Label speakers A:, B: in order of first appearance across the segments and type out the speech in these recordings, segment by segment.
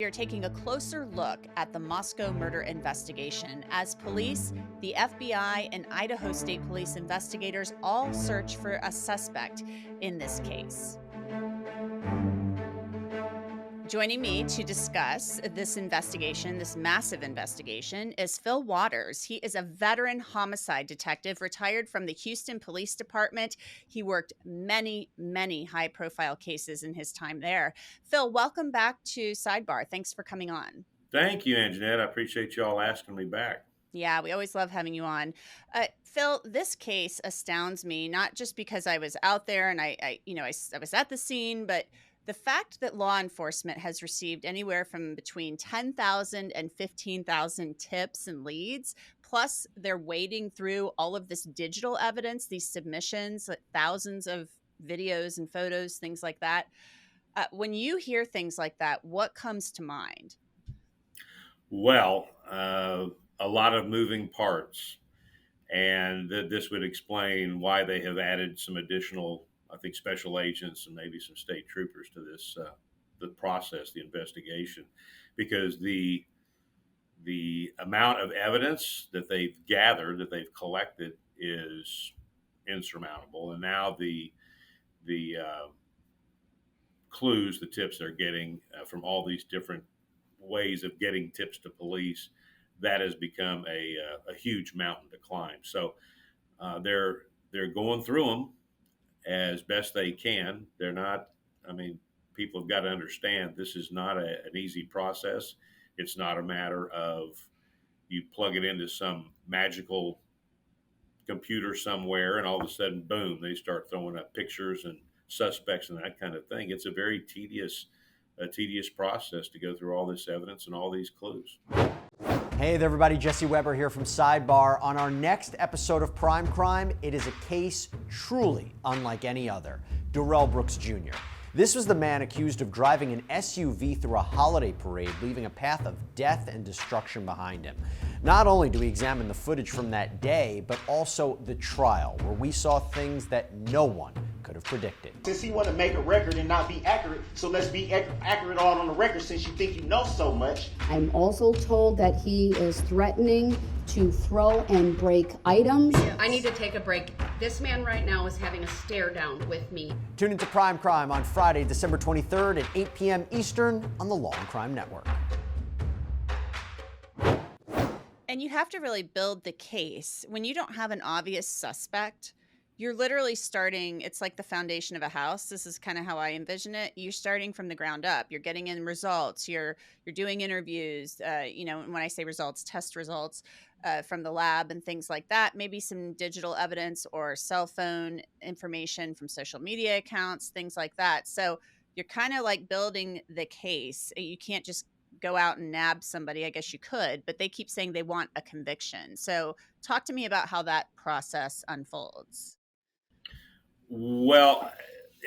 A: We are taking a closer look at the Moscow murder investigation as police, the FBI, and Idaho State Police investigators all search for a suspect in this case. Joining me to discuss this investigation, this massive investigation, is Fil Waters. He is a veteran homicide detective, retired from the Houston Police Department. He worked many, many high-profile cases in his time there. Fil, welcome back to Sidebar. Thanks for coming on.
B: Thank you, Angenette. I appreciate you all asking me back.
A: Yeah, we always love having you on. Fil, this case astounds me, not just because I was out there and I was at the scene, but the fact that law enforcement has received anywhere from between 10,000 and 15,000 tips and leads, plus they're wading through all of this digital evidence, these submissions, like thousands of videos and photos, things like that. When you hear things like that, what comes to mind?
B: Well, a lot of moving parts, and this would explain why they have added some additional, I think, special agents and maybe some state troopers to this the process, the investigation, because the amount of evidence that they've gathered, that they've collected, is insurmountable, and now the clues, the tips they're getting from all these different ways of getting tips to police, that has become a huge mountain to climb. So they're going through them as best they can. They're not. I mean, people have got to understand this is not an easy process. It's not a matter of you plug it into some magical computer somewhere and all of a sudden, boom, they start throwing up pictures and suspects and that kind of thing. It's a tedious process to go through all this evidence and all these clues.
C: Hey there, everybody. Jesse Weber here from Sidebar. On our next episode of Prime Crime, it is a case truly unlike any other. Darrell Brooks Jr. This was the man accused of driving an SUV through a holiday parade, leaving a path of death and destruction behind him. Not only do we examine the footage from that day, but also the trial, where we saw things that no one could have predicted.
D: Since he want to make a record and not be accurate, so let's be accurate on the record since you think you know so much.
E: I'm also told that he is threatening to throw and break items.
F: I need to take a break. This man right now is having a stare down with me.
C: Tune into Prime Crime on Friday, December 23rd at 8 p.m. Eastern on the Law&Crime Network.
A: And you have to really build the case. When you don't have an obvious suspect, you're literally starting, it's like the foundation of a house. This is kind of how I envision it. You're starting from the ground up. You're getting in results. You're doing interviews. When I say results, test results from the lab and things like that. Maybe some digital evidence or cell phone information from social media accounts, things like that. So you're kind of like building the case. You can't just go out and nab somebody. I guess you could, but they keep saying they want a conviction. So talk to me about how that process unfolds.
B: Well,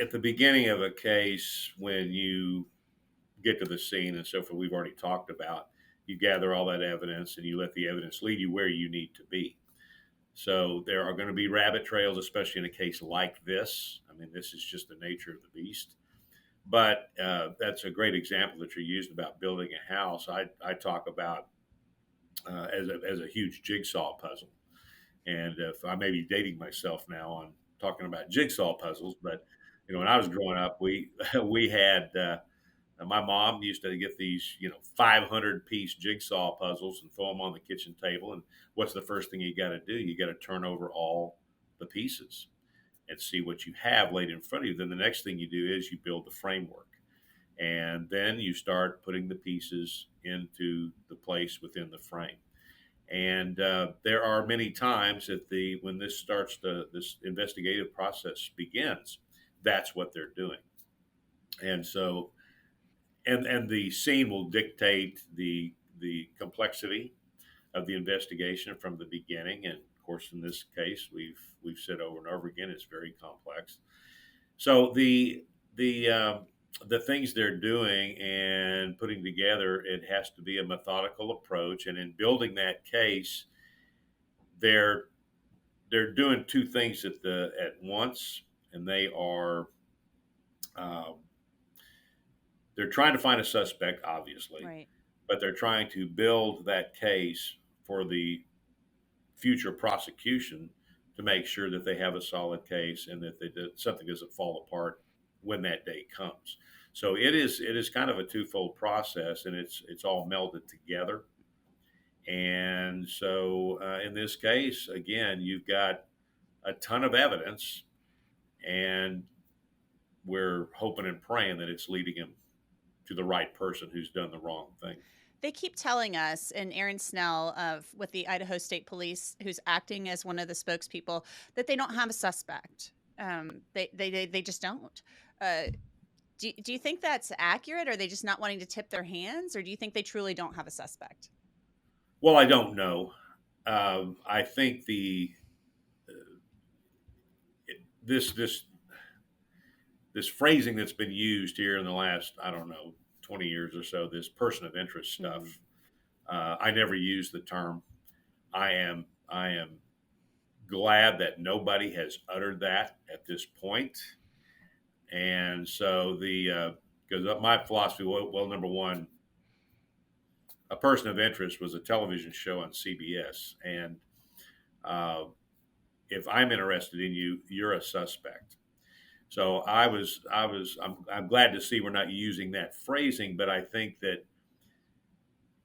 B: at the beginning of a case, when you get to the scene and so forth, we've already talked about, you gather all that evidence and you let the evidence lead you where you need to be. So there are going to be rabbit trails, especially in a case like this. I mean, this is just the nature of the beast. But that's a great example that you used about building a house. I talk about as a huge jigsaw puzzle. And if I may be dating myself now on talking about jigsaw puzzles, but when I was growing up, we had my mom used to get these 500-piece jigsaw puzzles and throw them on the kitchen table. And what's the first thing you got to do? You got to turn over all the pieces and see what you have laid in front of you. Then the next thing you do is you build the framework, and then you start putting the pieces into the place within the frame. And there are many times that when this investigative process begins, that's what they're doing. And so, and the scene will dictate the complexity of the investigation from the beginning. And of course, in this case, we've said over and over again, it's very complex. So the things they're doing and putting together, it has to be a methodical approach. And in building that case, they're doing two things at once, and they're they're trying to find a suspect, obviously,
A: Right.
B: but they're trying to build that case for the future prosecution to make sure that they have a solid case and that something doesn't fall apart when that day comes. So it is kind of a twofold process, and it's all melded together. And so in this case, again, you've got a ton of evidence, and we're hoping and praying that it's leading him to the right person who's done the wrong thing.
A: They keep telling us, and Aaron Snell with the Idaho State Police, who's acting as one of the spokespeople, that they don't have a suspect. They just don't. Do you think that's accurate? Or are they just not wanting to tip their hands? Or do you think they truly don't have a suspect?
B: Well, I don't know. I think this phrasing that's been used here in the last, I don't know, 20 years or so, this person of interest stuff. I never use the term. I am glad that nobody has uttered that at this point. And so because my philosophy, well, number one, A Person of Interest was a television show on CBS, and if I'm interested in you, you're a suspect. So I'm glad to see we're not using that phrasing, but I think that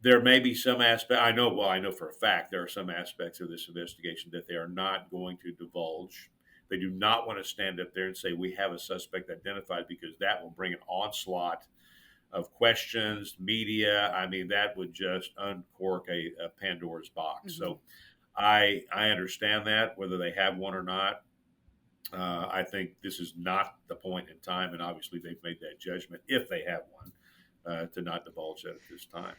B: there may be some aspect. I know for a fact there are some aspects of this investigation that they are not going to divulge. They do not want to stand up there and say we have a suspect identified, because that will bring an onslaught of questions, media. I mean, that would just uncork a Pandora's box. Mm-hmm. So I understand that, whether they have one or not. I think this is not the point in time, and obviously they've made that judgment, if they have one, to not divulge that at this time.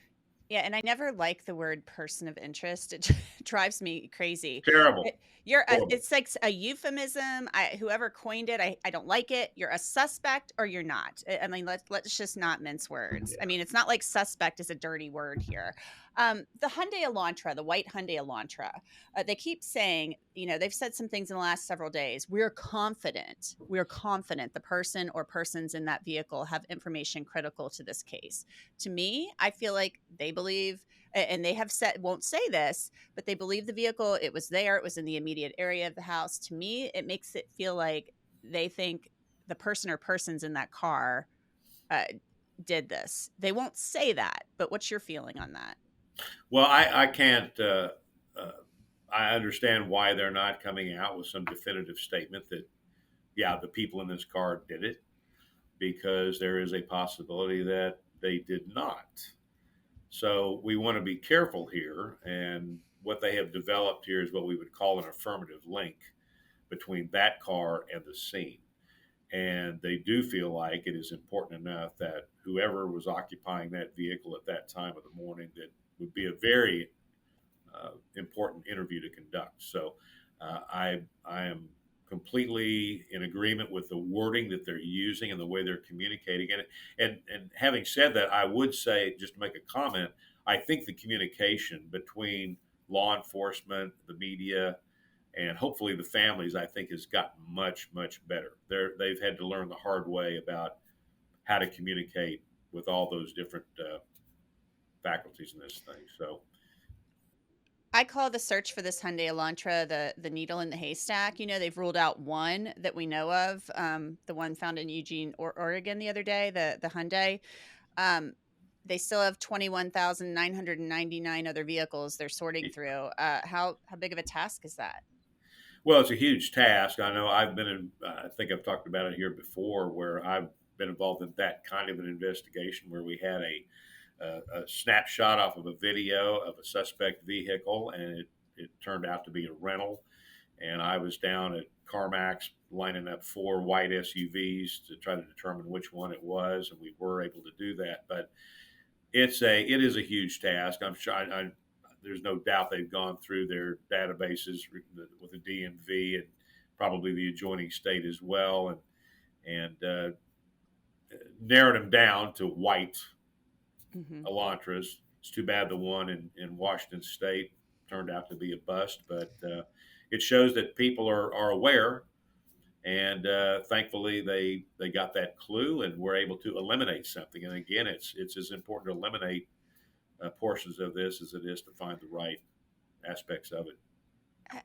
A: Yeah, and I never like the word person of interest. It drives me crazy.
B: Terrible.
A: It's like a euphemism. Whoever coined it, I don't like it. You're a suspect or you're not. I mean, let's just not mince words. Yeah. I mean, it's not like suspect is a dirty word here. The Hyundai Elantra, the white Hyundai Elantra, they keep saying, they've said some things in the last several days. We're confident the person or persons in that vehicle have information critical to this case. To me, I feel like they believe, and they have said, won't say this, but they believe the vehicle, it was there, it was in the immediate area of the house. To me, it makes it feel like they think the person or persons in that car did this. They won't say that, but what's your feeling on that?
B: Well, I can't, I understand why they're not coming out with some definitive statement that, yeah, the people in this car did it, because there is a possibility that they did not. So we want to be careful here, and what they have developed here is what we would call an affirmative link between that car and the scene. And they do feel like it is important enough that whoever was occupying that vehicle at that time of the morning, that would be a very important interview to conduct. So I am completely in agreement with the wording that they're using and the way they're communicating it. And having said that, I would say, just to make a comment, I think the communication between law enforcement, the media, and hopefully the families, I think, has gotten much, much better. They've had to learn the hard way about how to communicate with all those different faculties in this thing. So
A: I call the search for this Hyundai Elantra the needle in the haystack. They've ruled out one that we know of, the one found in Eugene, Oregon the other day, the Hyundai. They still have 21,999 other vehicles they're sorting through. How big of a task is that?
B: Well, it's a huge task. I know I think I've talked about it here before, where I've been involved in that kind of an investigation, where we had a snapshot off of a video of a suspect vehicle, and it turned out to be a rental. And I was down at CarMax lining up 4 white SUVs to try to determine which one it was, and we were able to do that. But it is a huge task. I'm sure there's no doubt they've gone through their databases with the DMV and probably the adjoining state as well, and narrowed them down to white Elantras. It's too bad the one in Washington State turned out to be a bust, but it shows that people are aware, And thankfully, they got that clue and were able to eliminate something. And again, it's as important to eliminate portions of this as it is to find the right aspects of it.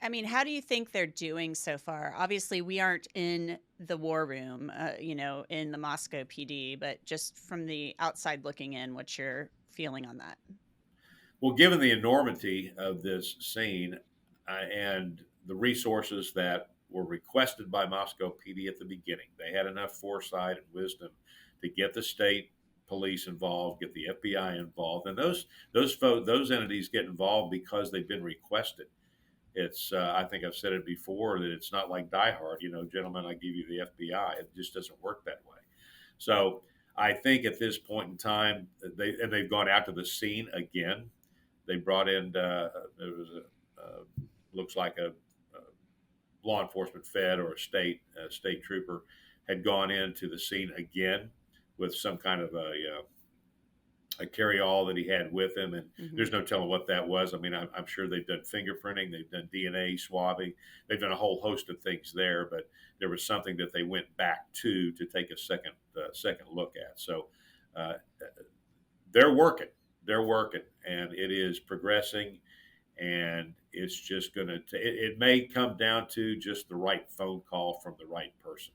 A: I mean, how do you think they're doing so far? Obviously, we aren't in the war room, in the Moscow PD, but just from the outside looking in, what's your feeling on that?
B: Well, given the enormity of this scene and the resources that were requested by Moscow PD at the beginning, they had enough foresight and wisdom to get the state police involved, get the FBI involved, and those entities get involved because they've been requested. It's I think I've said it before that it's not like Die Hard, gentlemen, I give you the FBI. It just doesn't work that way. So I think at this point in time, they've gone out to the scene again. They brought in it was looks like a law enforcement fed or a state trooper had gone into the scene again with some kind of a carry-all that he had with him, and there's no telling what that was. I mean, I'm sure they've done fingerprinting, they've done DNA swabbing, they've done a whole host of things there, but there was something that they went back to take a second look at. So they're working, and it is progressing, and it's just going to. It may come down to just the right phone call from the right person.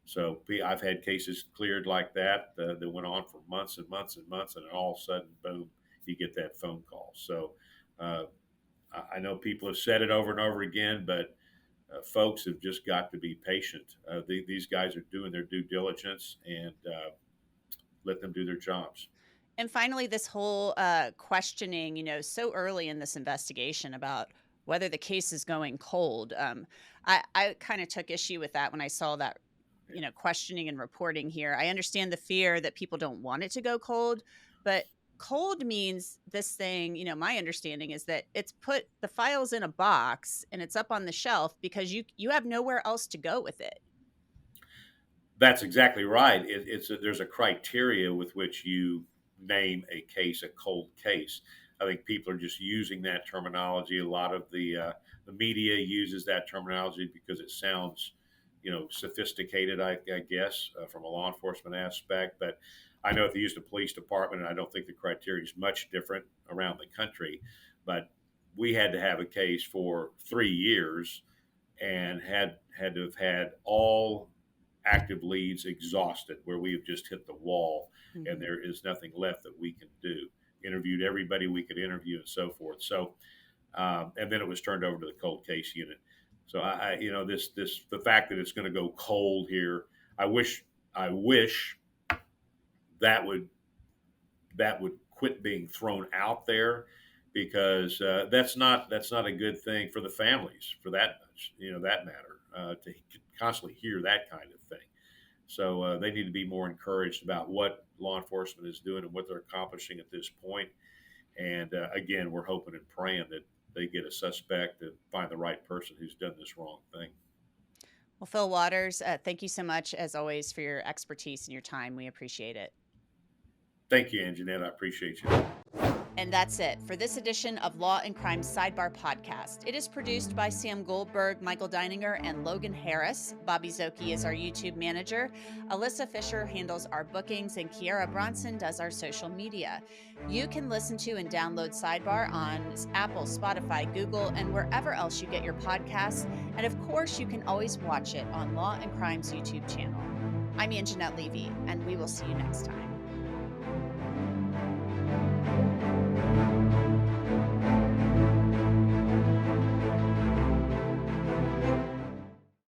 B: So I've had cases cleared like that that went on for months and months and months, and all of a sudden, boom, you get that phone call. So I know people have said it over and over again, but folks have just got to be patient. These guys are doing their due diligence, and let them do their jobs.
A: And finally, this whole questioning, so early in this investigation about whether the case is going cold. I kind of took issue with that when I saw that, questioning and reporting here. I understand the fear that people don't want it to go cold, but cold means this thing, my understanding is that it's put the files in a box and it's up on the shelf because you have nowhere else to go with it.
B: That's exactly right. There's a criteria with which you name a case a cold case. I think people are just using that terminology. A lot of the media uses that terminology because it sounds, sophisticated, I guess, from a law enforcement aspect. But I know at the Houston Police Department, and I don't think the criteria is much different around the country, but we had to have a case for 3 years and had to have had all active leads exhausted, where we have just hit the wall and there is nothing left that we can do. Interviewed everybody we could interview and so forth. So, and then it was turned over to the cold case unit. So the fact that it's going to go cold here, I wish that would quit being thrown out there, because that's not a good thing for the families, for that matter, to constantly hear that kind of thing. So they need to be more encouraged about what law enforcement is doing and what they're accomplishing at this point. And again, we're hoping and praying that they get a suspect and find the right person who's done this wrong thing.
A: Well, Fil Waters, thank you so much, as always, for your expertise and your time. We appreciate it.
B: Thank you, Angenette. I appreciate you.
A: And that's it for this edition of Law and Crime Sidebar Podcast. It is produced by Sam Goldberg, Michael Deininger, and Logan Harris. Bobby Szoke is our YouTube manager. Alyssa Fisher handles our bookings, and Kiara Bronson does our social media. You can listen to and download Sidebar on Apple, Spotify, Google, and wherever else you get your podcasts. And of course, you can always watch it on Law and Crime's YouTube channel. I'm Angenette Levy, and we will see you next time.